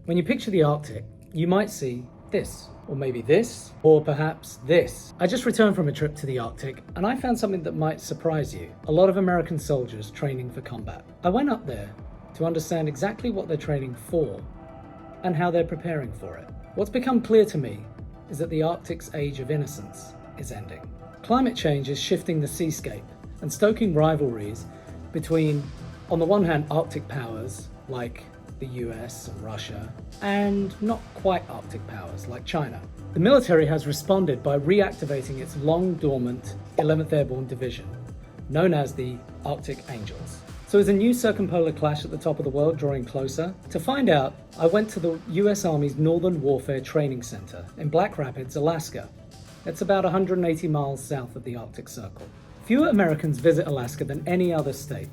When you picture the Arctic, you might see this, or maybe this, or perhaps this. I just returned from a trip to the Arctic, and I found something that might surprise you. A lot of American soldiers training for combat. I went up there to understand exactly what they're training for and how they're preparing for it. What's become clear to me is that the Arctic's age of innocence is ending. Climate change is shifting the seascape and stoking rivalries between, on the one hand, Arctic powers like the US and Russia, and not quite Arctic powers like China. The military has responded by reactivating its long-dormant 11th Airborne Division, known as the Arctic Angels. So is a new circumpolar clash at the top of the world drawing closer? To find out, I went to the US Army's Northern Warfare Training Center in Black Rapids, Alaska. It's about 180 miles south of the Arctic Circle. Fewer Americans visit Alaska than any other state.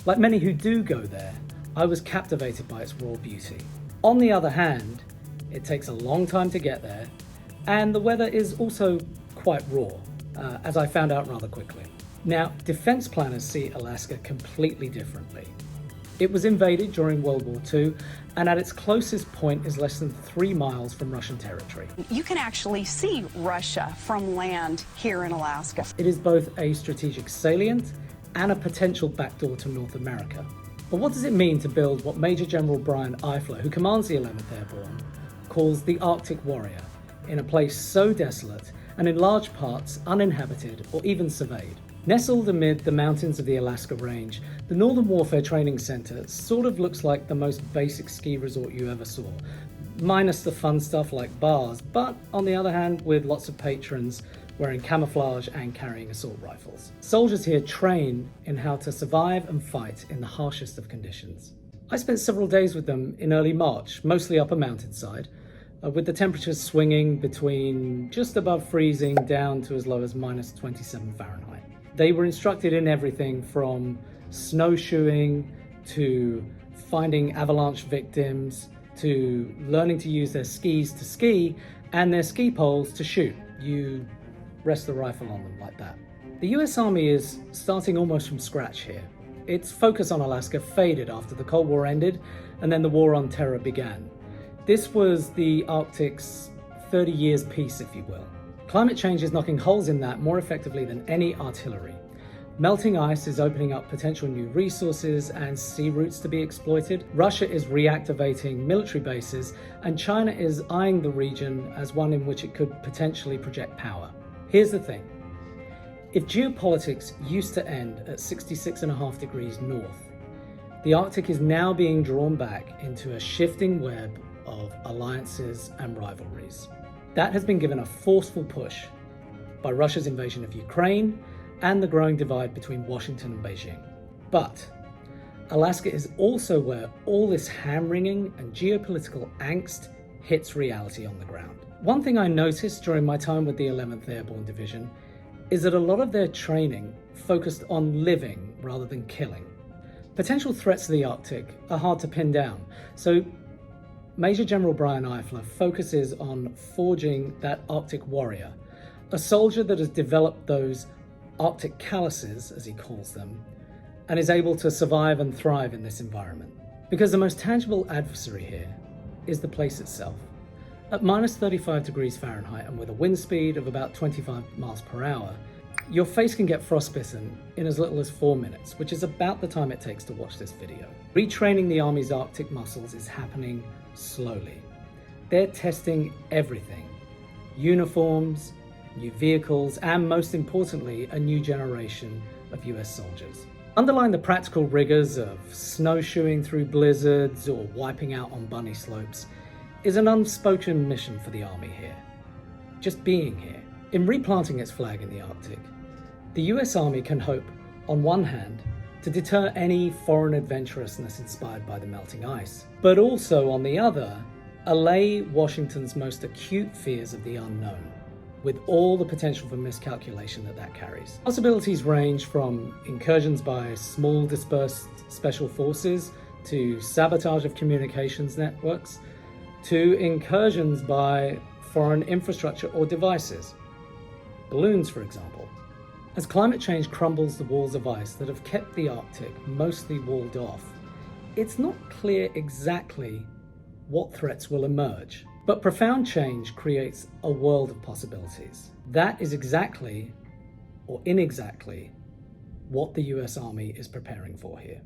Like many who do go there, I was captivated by its raw beauty. On the other hand, it takes a long time to get there, and the weather is also quite raw, as I found out rather quickly. Now, defense planners see Alaska completely differently. It was invaded during World War II, and at its closest point is less than 3 miles from Russian territory. You can actually see Russia from land here in Alaska. It is both a strategic salient and a potential backdoor to North America. But what does it mean to build what Major General Brian Eifler, who commands the 11th Airborne, calls the Arctic Warrior, in a place so desolate and in large parts uninhabited or even surveyed? Nestled amid the mountains of the Alaska Range, the Northern Warfare Training Center sort of looks like the most basic ski resort you ever saw, minus the fun stuff like bars, but on the other hand with lots of patrons wearing camouflage and carrying assault rifles. Soldiers here train in how to survive and fight in the harshest of conditions. I spent several days with them in early March, mostly up a mountainside, with the temperatures swinging between just above freezing down to as low as minus 27 Fahrenheit. They were instructed in everything from snowshoeing to finding avalanche victims to learning to use their skis to ski and their ski poles to shoot. You rest the rifle on them like that. The US Army is starting almost from scratch here. Its focus on Alaska faded after the Cold War ended and then the War on Terror began. This was the Arctic's 30 years peace, if you will. Climate change is knocking holes in that more effectively than any artillery. Melting ice is opening up potential new resources and sea routes to be exploited. Russia is reactivating military bases, and China is eyeing the region as one in which it could potentially project power. Here's the thing. If geopolitics used to end at 66.5 degrees north, the Arctic is now being drawn back into a shifting web of alliances and rivalries. That has been given a forceful push by Russia's invasion of Ukraine and the growing divide between Washington and Beijing. But Alaska is also where all this hand-wringing and geopolitical angst hits reality on the ground. One thing I noticed during my time with the 11th Airborne Division is that a lot of their training focused on living rather than killing. Potential threats to the Arctic are hard to pin down, so Major General Brian Eifler focuses on forging that Arctic warrior, a soldier that has developed those Arctic calluses, as he calls them, and is able to survive and thrive in this environment. Because the most tangible adversary here is the place itself. At minus 35 degrees Fahrenheit and with a wind speed of about 25 miles per hour, your face can get frostbitten in as little as 4 minutes, which is about the time it takes to watch this video. Retraining the Army's Arctic muscles is happening slowly. They're testing everything. Uniforms, new vehicles, and most importantly, a new generation of US soldiers. Underlying the practical rigors of snowshoeing through blizzards or wiping out on bunny slopes is an unspoken mission for the Army here. Just being here. In replanting its flag in the Arctic, the US Army can hope, on one hand, to deter any foreign adventurousness inspired by the melting ice, but also, on the other, allay Washington's most acute fears of the unknown, with all the potential for miscalculation that carries. Possibilities range from incursions by small dispersed special forces to sabotage of communications networks, to incursions by foreign infrastructure or devices. Balloons, for example. As climate change crumbles the walls of ice that have kept the Arctic mostly walled off, it's not clear exactly what threats will emerge. But profound change creates a world of possibilities. That is exactly, or inexactly, what the US Army is preparing for here.